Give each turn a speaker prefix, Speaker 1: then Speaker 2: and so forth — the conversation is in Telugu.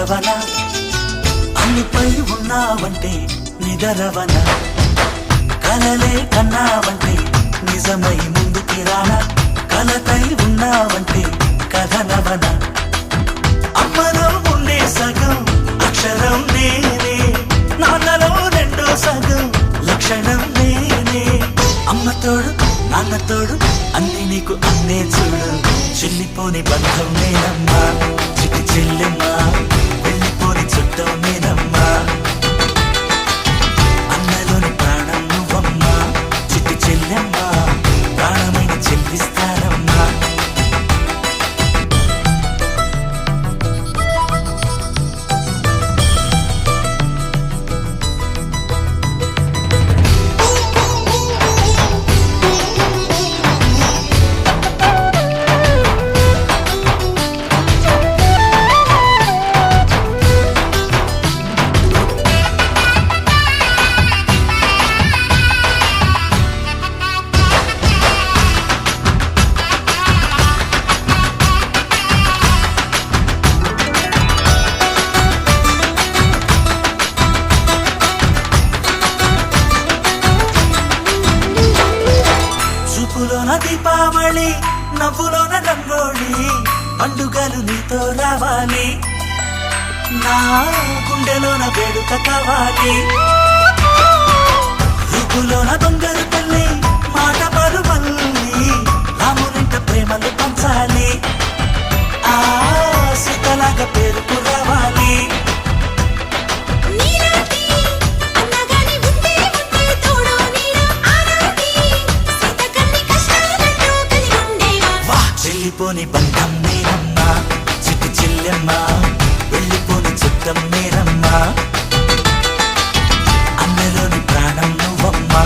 Speaker 1: నిద్రవన అన్నిపై ఉన్నావంటే నిదరవన కలలే కన్నావంటే నిజమై ముందుకి రానా కలతై ఉన్నావంటే కథనవన అమ్మలో ఉండే సగం అక్షరం నేనే నాన్నలో రెండో సగం లక్షణం నేనే అమ్మ తోడు నాన్న తోడు అన్ని నీకు అన్నే చూడు చెల్లిపోని బంధం నేనమ్మా చిటి చెల్లెమ్మా వెళ్ళిపోని చుట్టం నేనమ్మా అన్నలోని ప్రాణం నువ్వమ్మా చిటి చెల్లెమ్మా ప్రాణమైన చెల్లిస్తానమ్మా చూపులోన దీపావళి నవ్వులోన రంగోళి పండుగలు నీతో రావాలి నా గుండెలోన వేడుక కావాలి రూపులోన దొంగలు తల్లి మాట పరుమల్లి రామునింట ప్రేమలు పంచాలి ఆ సీతలాగా పేరుకు రావాలి వెళ్ళిపోని బంధం నేనమ్మా చిట్టి చెల్లెమ్మా వెళ్ళిపోని చుట్టం నేనమ్మా అన్నలోని ప్రాణం నువ్వమ్మా